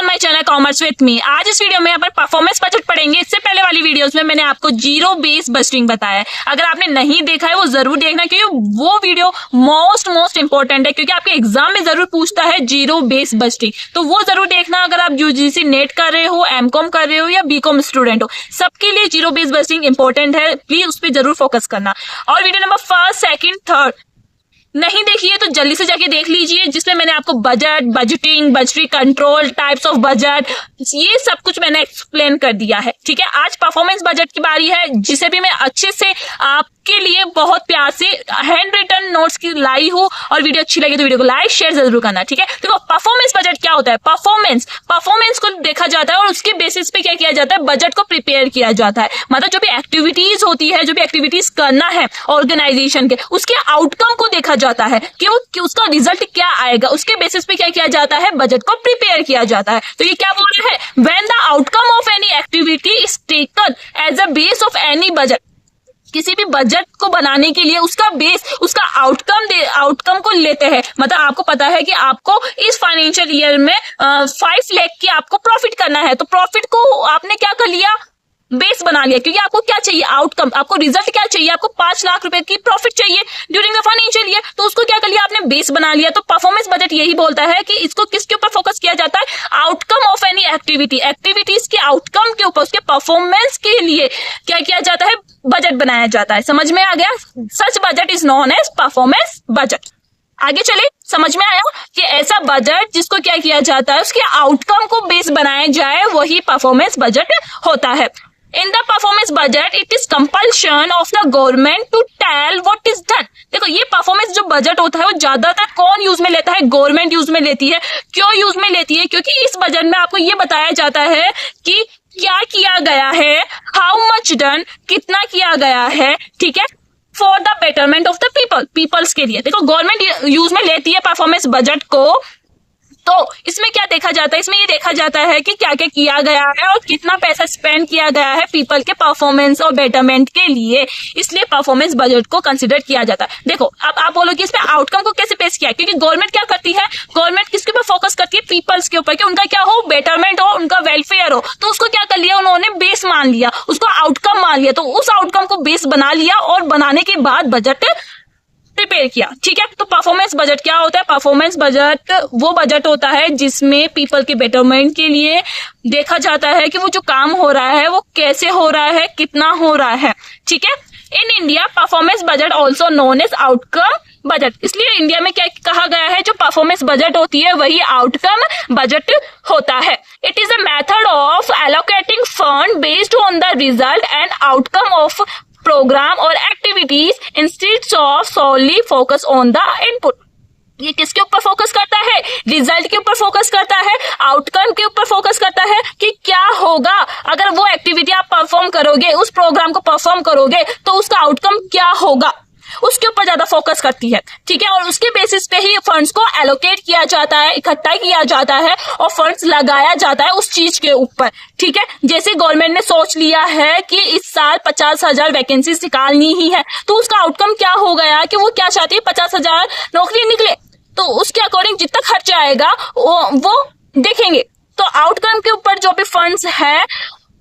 On my channel commerce with me. आज इस video में अपन परफॉर्मेंस बजट पढ़ेंगे। इससे पहले वाली वीडियोस में मैंने आपको जीरो बेस बजटिंग बताया है। अगर आपने नहीं देखा है वो जरूर देखना, क्योंकि वो वीडियो मोस्ट इंपॉर्टेंट है, क्योंकि आपके एग्जाम में जरूर पूछता है जीरो बेस बजटिंग। तो वो जरूर देखना। अगर आप यूजीसी नेट कर रहे हो, एमकॉम कर रहे हो या बीकॉम स्टूडेंट हो, सबके लिए जीरो बेस बजटिंग इंपॉर्टेंट है। प्लीज उस पर जरूर फोकस करना। और video number first, second, third नहीं देखिए तो जल्दी से जाके देख लीजिए, जिसमें मैंने आपको budget, budgeting, budgetary control, types of budget, ये सब कुछ मैंने एक्सप्लेन कर दिया है। ठीक है, आज परफॉर्मेंस बजट की बारी है, जिसे भी मैं अच्छे से आपके लिए बहुत प्यार से हैंड रिटन नोट्स की लाई हूँ। और वीडियो अच्छी लगी तो वीडियो को लाइक शेयर जरूर करना। ठीक है, देखो परफॉर्मेंस बजट क्या होता है। परफॉर्मेंस को देखा जाता है और उसके बेसिस पे क्या किया जाता है, बजट को प्रिपेयर किया जाता है। मतलब जो भी एक्टिविटीज होती है, जो भी एक्टिविटीज करना है ऑर्गेनाइजेशन के, उसके आउटकम को देखा जाता है कि उसका रिजल्ट क्या आएगा। उसके बेसिस पे क्या किया जाता है, बजट को प्रिपेयर किया जाता है। तो ये क्या बोल रहे हैं, when the outcome of any activity is taken as a base of any budget. किसी भी बजट को बनाने के लिए उसका बेस, उसका आउटकम को लेते हैं। मतलब आपको पता है कि आपको इस फाइनेंशियल ईयर में 5 लाख की आपको प्रॉफिट करना है, तो प्रॉफिट को आपने क्या कर लिया, बेस बना लिया। क्योंकि आपको क्या चाहिए, आउटकम, आपको रिजल्ट क्या चाहिए, आपको 5 लाख रुपए की प्रॉफिट चाहिए ड्यूरिंग द फाइनेंशियल ईयर। तो उसको क्या कर लिया आपने, बेस बना लिया। तो परफॉर्मेंस बजट यही बोलता है कि इसको किसके ऊपर फोकस किया जाता है, आउटकम ऑफ एनी एक्टिविटीज के आउटकम के ऊपर, उसके परफॉर्मेंस के लिए क्या किया जाता है, बजट बनाया जाता है। समझ में आ गया? Such budget is known as performance budget. आगे चले, समझ में आया कि ऐसा बजट जिसको क्या किया जाता है, उसके आउटकम को बेस बनाया जाए, वही परफॉर्मेंस बजट होता है। In the performance budget, it is compulsion of the government to tell what is done। देखो ये परफॉर्मेंस जो बजट होता है वो ज्यादातर कौन यूज में लेता है, गवर्नमेंट यूज में लेती है। क्यों यूज में लेती है, क्योंकि इस बजट में आपको ये बताया जाता है कि क्या किया गया है, हाउ मच डन, कितना किया गया है। ठीक है, for the betterment of the peoples के लिए। देखो गवर्नमेंट यूज में लेती है परफॉर्मेंस बजट को, तो इसमें क्या देखा जाता है, इसमें ये देखा जाता है कि क्या क्या किया गया है और कितना पैसा स्पेंड किया गया है पीपल के परफॉर्मेंस और बेटरमेंट के लिए। इसलिए परफॉर्मेंस बजट को कंसीडर किया जाता है। देखो अब आप बोलो कि इसमें आउटकम को कैसे पेश किया, क्योंकि गवर्नमेंट क्या करती है, गवर्नमेंट किसके ऊपर फोकस करती है, पीपल्स के ऊपर, कि उनका क्या हो, बेटरमेंट हो, उनका वेलफेयर हो। तो उसको क्या कर लिया उन्होंने, बेस मान लिया, उसको आउटकम मान लिया। तो उस आउटकम को बेस बना लिया और बनाने के बाद बजट प्रिपेयर किया। ठीक है, तो परफॉर्मेंस बजट क्या होता है, परफॉर्मेंस बजट वो बजट होता है जिसमें पीपल के बेटरमेंट के लिए देखा जाता है कि वो जो काम हो रहा है वो कैसे हो रहा है, कितना हो रहा है। ठीक है, in India performance budget also known as outcome budget. इसलिए इंडिया में क्या कहा गया है, जो परफॉर्मेंस बजट होती है वही आउटकम बजट होता है। It is a method of allocating fund based on the result and outcome of programme और activities instead of solely focus on the input. ये किसके ऊपर फोकस करता है, रिजल्ट के ऊपर फोकस करता है, आउटकम के ऊपर फोकस करता है कि क्या होगा अगर वो एक्टिविटी आप परफॉर्म करोगे, उस प्रोग्राम को परफॉर्म करोगे तो उसका आउटकम क्या होगा, उसके ऊपर ज्यादा फोकस करती है। ठीक है, और उसके बेसिस पे ही फंड्स को एलोकेट किया जाता है, इकट्ठा किया जाता है और फंड्स लगाया जाता है उस चीज के ऊपर। ठीक है, जैसे गवर्नमेंट ने सोच लिया है कि इस साल 50,000 वैकेंसी निकालनी ही है, तो उसका आउटकम क्या हो गया कि वो क्या चाहती है, 50,000 नौकरी निकले। तो उसके अकॉर्डिंग जितना खर्चा आएगा वो देखेंगे। तो आउटकम के ऊपर जो भी फंड्स है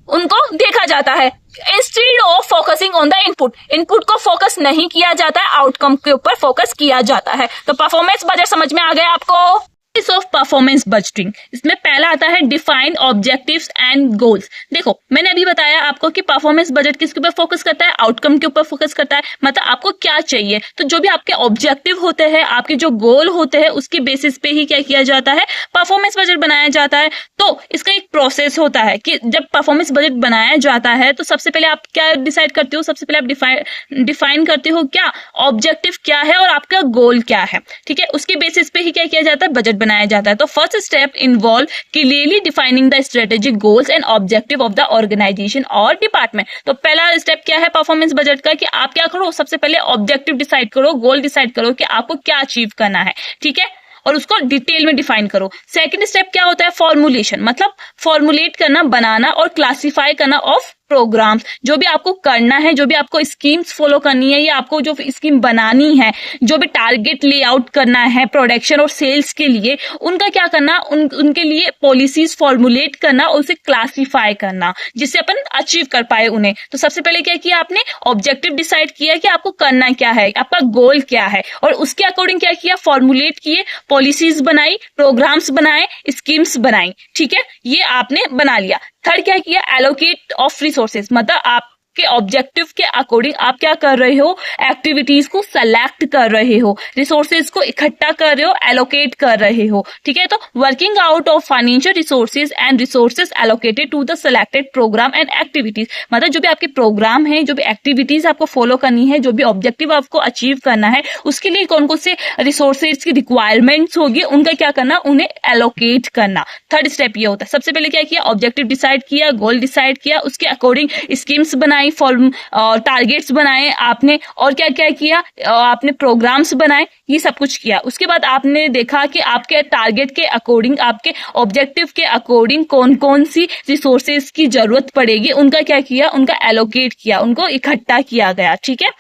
उनको देखा जाता है। Instead of focusing on the input को फोकस नहीं किया जाता है, आउटकम के ऊपर फोकस किया जाता है। तो परफॉर्मेंस बजट समझ में आ गया आपको। ऑफ परफॉर्मेंस बजटिंग, इसमें पहला आता है डिफाइन ऑब्जेक्टिव्स एंड गोल्स। देखो मैंने अभी बताया आपको कि परफॉर्मेंस बजट किसके ऊपर फोकस करता है, आउटकम के ऊपर फोकस करता है। मतलब आपको क्या चाहिए, तो जो भी आपके ऑब्जेक्टिव होते हैं, आपके जो गोल होते हैं, उसके बेसिस पे ही क्या किया जाता है, परफॉर्मेंस बजट बनाया जाता है। तो इसका एक प्रोसेस होता है कि जब परफॉर्मेंस बजट बनाया जाता है तो सबसे पहले आप क्या डिसाइड करते हो, सबसे पहले आप डिफाइन करते हो क्या ऑब्जेक्टिव क्या है और आपका गोल क्या है। ठीक है, उसके बेसिस पे ही क्या किया जाता है, बजट बनाया जाता है। तो first step involve clearly defining the strategic goals and objective of the organisation और डिपार्टमेंट। तो पहला स्टेप क्या है परफॉर्मेंस बजट का, कि आप क्या करो, सबसे पहले ऑब्जेक्टिव डिसाइड करो, गोल डिसाइड करो कि आपको क्या अचीव करना है। ठीक है, और उसको डिटेल में डिफाइन करो। सेकंड स्टेप क्या होता है, फॉर्मुलेशन। मतलब फॉर्मुलेट करना, बनाना और क्लासिफाई करना ऑफ प्रोग्राम्स। जो भी आपको करना है, जो भी आपको स्कीम्स फॉलो करनी है या आपको जो स्कीम बनानी है, जो भी टारगेट लेआउट करना है प्रोडक्शन और सेल्स के लिए, उनका क्या करना, उनके लिए पॉलिसीज फॉर्मुलेट करना और उसे क्लासिफाई करना जिससे अपन अचीव कर पाए उन्हें। तो सबसे पहले क्या किया आपने, ऑब्जेक्टिव डिसाइड किया कि आपको करना क्या है, आपका गोल क्या है, और उसके अकॉर्डिंग क्या किया, फॉर्मुलेट किए, पॉलिसीज बनाई, प्रोग्राम्स बनाए, स्कीम्स बनाई। ठीक है, ये आपने बना लिया। थर्ड क्या किया, एलोकेट ऑफ रिसोर्सेज, मतलब आपके ऑब्जेक्टिव के अकॉर्डिंग आप क्या कर रहे हो, एक्टिविटीज को सेलेक्ट कर रहे हो, रिसोर्सेज को इकट्ठा कर रहे हो, एलोकेट कर रहे हो। ठीक है, तो working out of financial resources and resources allocated to the selected programme and activities, मतलब जो भी आपके प्रोग्राम है, जो भी एक्टिविटीज आपको फॉलो करनी है, जो भी ऑब्जेक्टिव आपको अचीव करना है, उसके लिए कौन कौन से रिसोर्सेज की रिक्वायरमेंट्स होगी, उनका क्या करना, उन्हें एलोकेट करना। थर्ड स्टेप ये होता है। सबसे पहले क्या किया, ऑब्जेक्टिव डिसाइड किया, गोल डिसाइड किया, उसके अकॉर्डिंग स्कीम्स बनाई, टारगेट्स बनाए आपने, और क्या क्या किया आपने, प्रोग्राम्स बनाए, ये सब कुछ किया। उसके बाद आपने देखा कि आपके टारगेट के अकॉर्डिंग, आपके ऑब्जेक्टिव के अकॉर्डिंग कौन कौन सी रिसोर्सेज की जरूरत पड़ेगी, उनका क्या किया, उनका एलोकेट किया, उनको इकट्ठा किया गया। ठीक है,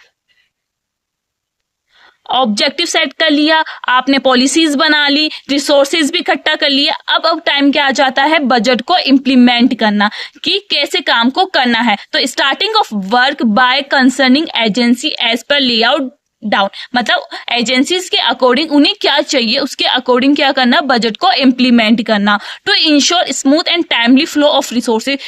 ऑब्जेक्टिव सेट कर लिया आपने, पॉलिसीज बना ली, रिसोर्सेज भी इकट्ठा कर लिया। अब टाइम क्या आ जाता है, बजट को इम्प्लीमेंट करना, कि कैसे काम को करना है। तो starting of work by concerning agency as per layout down, मतलब एजेंसीज के अकॉर्डिंग उन्हें क्या चाहिए, उसके अकॉर्डिंग क्या करना, बजट को इम्प्लीमेंट करना। To ensure smooth and timely flow of resources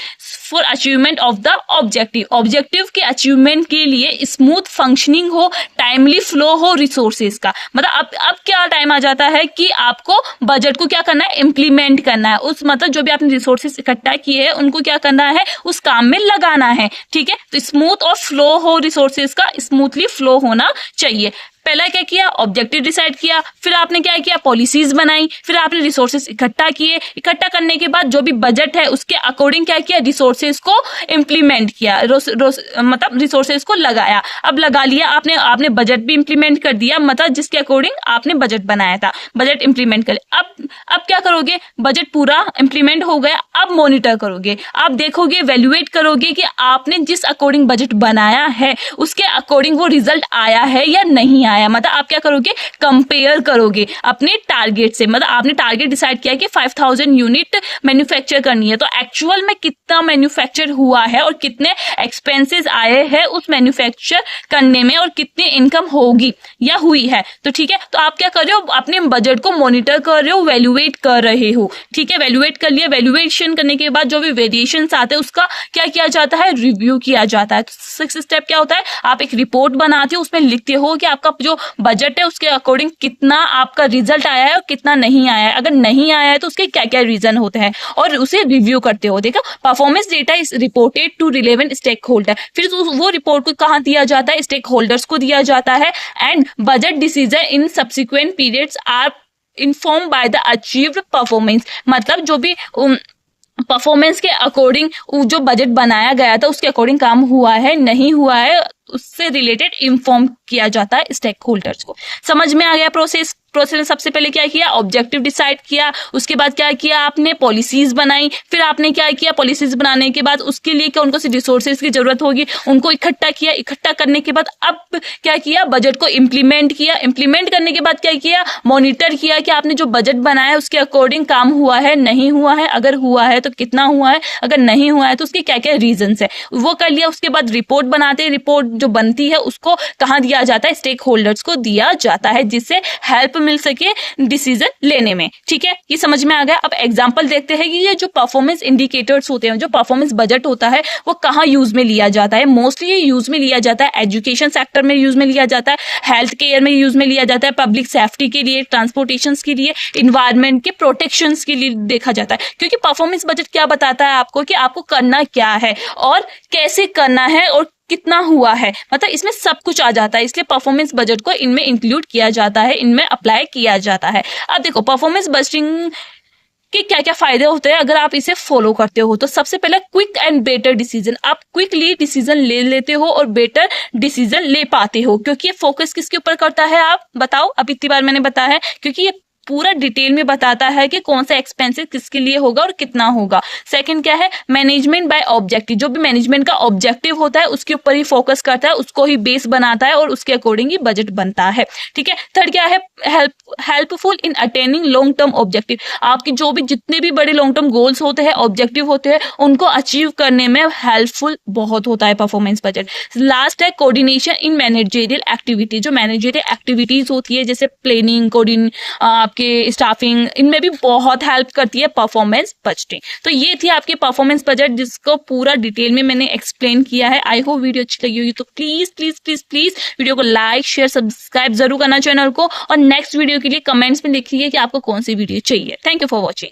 for achievement of the objective, objective के अचीवमेंट के लिए स्मूथ फंक्शनिंग हो, टाइमली फ्लो हो रिसोर्सेज का। मतलब अब क्या टाइम आ जाता है कि आपको बजट को क्या करना है, इम्प्लीमेंट करना है। उस मतलब जो भी आपने रिसोर्सेज इकट्ठा किए हैं उनको क्या करना है, उस काम में लगाना है। ठीक है, तो स्मूथ और फ्लो हो रिसोर्सेज का, स्मूथली फ्लो होना चाहिए। पहला क्या किया, ऑब्जेक्टिव डिसाइड किया, फिर आपने क्या किया, पॉलिसीज बनाई, फिर आपने रिसोर्सेज इकट्ठा किए, इकट्ठा करने के बाद जो भी बजट है उसके अकॉर्डिंग क्या किया, रिसोर्सेज को इम्प्लीमेंट किया, मतलब रिसोर्सेज को लगाया। अब लगा लिया आपने बजट भी इम्प्लीमेंट कर दिया, मतलब जिसके अकॉर्डिंग आपने बजट बनाया था, बजट इम्प्लीमेंट कर। अब क्या करोगे, बजट पूरा इम्प्लीमेंट हो गया, अब मॉनिटर करोगे, आप देखोगे, वैल्यूएट करोगे कि आपने जिस अकॉर्डिंग बजट बनाया है उसके अकॉर्डिंग वो रिजल्ट आया है या नहीं आया। मतलब आप क्या करोगे, कंपेयर करोगे अपने टारगेट से। मतलब आपने टारगेट डिसाइड किया कि 5000 यूनिट मैन्युफैक्चर करनी है, तो एक्चुअल में कितना मैन्युफैक्चर हुआ है और कितने एक्सपेंसेस आए हैं उस मैन्युफैक्चर करने में, और कितनी इनकम होगी या हुई है। तो ठीक है, तो आप क्या कर रहे हो, अपने बजट को मॉनिटर कर रहे हो, वैल्यूएट कर रहे हो। ठीक है, वैल्यूएट कर लिया, वैल्यूएशन करने के बाद जो भी वेरिएशंस आते हैं उसका क्या किया जाता है, रिव्यू किया जाता है। तो सिक्स्थ स्टेप क्या होता है, आप एक रिपोर्ट बनाते हो, उसमें लिखते हो कि आपका जो बजट है उसके अकॉर्डिंग कितना आपका रिजल्ट आया है और कितना नहीं आया है। अगर नहीं आया है तो उसके क्या क्या रीजन होते हैं, और उसे रिव्यू करते हो। देखो, performance data is reported to relevant stakeholder, फिर वो रिपोर्ट को कहाँ दिया जाता है, स्टेक होल्डर्स को दिया जाता है। And budget decision in subsequent periods are inform by the achieved performance, मतलब जो भी परफॉर्मेंस के अकॉर्डिंग जो बजट बनाया गया था उसके अकॉर्डिंग काम हुआ है नहीं हुआ है, उससे रिलेटेड इन्फॉर्म किया जाता है स्टेक होल्डर्स को। समझ में आ गया प्रोसेस ने सबसे पहले क्या किया, ऑब्जेक्टिव डिसाइड किया, उसके बाद क्या किया आपने, पॉलिसीज बनाई, फिर आपने क्या किया, पॉलिसीज बनाने के बाद उसके लिए कौन कौन से रिसोर्सेज की जरूरत होगी उनको इकट्ठा किया, इकट्ठा करने के बाद अब क्या किया, बजट को इम्प्लीमेंट किया, इम्प्लीमेंट करने के बाद क्या किया, मॉनिटर किया कि आपने जो बजट बनाया उसके अकॉर्डिंग काम हुआ है नहीं हुआ है, अगर हुआ है तो कितना हुआ है, अगर नहीं हुआ है तो उसके क्या क्या रीजंस है, वो कर लिया। उसके बाद रिपोर्ट बनाते हैं, रिपोर्ट जो बनती है उसको कहाँ दिया जाता है, स्टेक होल्डर्स को दिया जाता है, जिससे हेल्प मिल सके डिसीजन लेने में। ठीक है, ये समझ में आ गया। अब एग्जांपल देखते हैं कि ये जो परफॉर्मेंस इंडिकेटर्स होते हैं, जो परफॉर्मेंस बजट होता है, वो कहाँ यूज में लिया जाता है। मोस्टली ये यूज में लिया जाता है एजुकेशन सेक्टर में यूज में लिया जाता है, हेल्थ केयर में यूज में लिया जाता है, पब्लिक सेफ्टी के लिए, ट्रांसपोर्टेशन के लिए, इन्वायरमेंट के प्रोटेक्शन के लिए देखा जाता है। क्योंकि परफॉर्मेंस बजट क्या बताता है आपको कि आपको करना क्या है और कैसे करना है और कितना हुआ है, मतलब इसमें सब कुछ आ जाता है। इसलिए परफॉर्मेंस बजट को इनमें इंक्लूड किया जाता है, इनमें अप्लाई किया जाता है। अब देखो, परफॉर्मेंस बजटिंग के क्या क्या फायदे होते हैं अगर आप इसे फॉलो करते हो। तो सबसे पहले क्विक एंड बेटर डिसीजन, आप क्विकली डिसीजन ले लेते हो और बेटर डिसीजन ले पाते हो। क्योंकि ये फोकस किसके ऊपर करता है, आप बताओ। अब इतनी बार मैंने बताया है क्योंकि ये पूरा डिटेल में बताता है कि कौन सा एक्सपेंसिव किसके लिए होगा और कितना होगा। सेकंड क्या है, मैनेजमेंट बाय ऑब्जेक्टिव, जो भी मैनेजमेंट का ऑब्जेक्टिव होता है उसके ऊपर ही फोकस करता है, उसको ही बेस बनाता है और उसके अकॉर्डिंग ही बजट बनता है। ठीक है। थर्ड क्या है, helpful in attaining long term objective, आपकी जो भी जितने भी बड़े लॉन्ग टर्म गोल्स होते हैं, ऑब्जेक्टिव होते हैं, उनको अचीव करने में हेल्पफुल बहुत होता है परफॉर्मेंस बजट। लास्ट है कोऑर्डिनेशन इन मैनेजरियल एक्टिविटी, जो मैनेजरियल एक्टिविटीज होती है जैसे प्लानिंग, आपके स्टाफिंग, इनमें भी बहुत हेल्प करती है परफॉर्मेंस बजटिंग। तो ये थी आपकी परफॉर्मेंस बजट जिसको पूरा डिटेल में मैंने एक्सप्लेन किया है। आई होप वीडियो अच्छी लगी होगी, तो please please please please video को लाइक शेयर सब्सक्राइब जरूर करना चैनल को, और नेक्स्ट वीडियो के लिए कमेंट्स में लिखिए कि आपको कौन सी वीडियो चाहिए। Thank you for watching.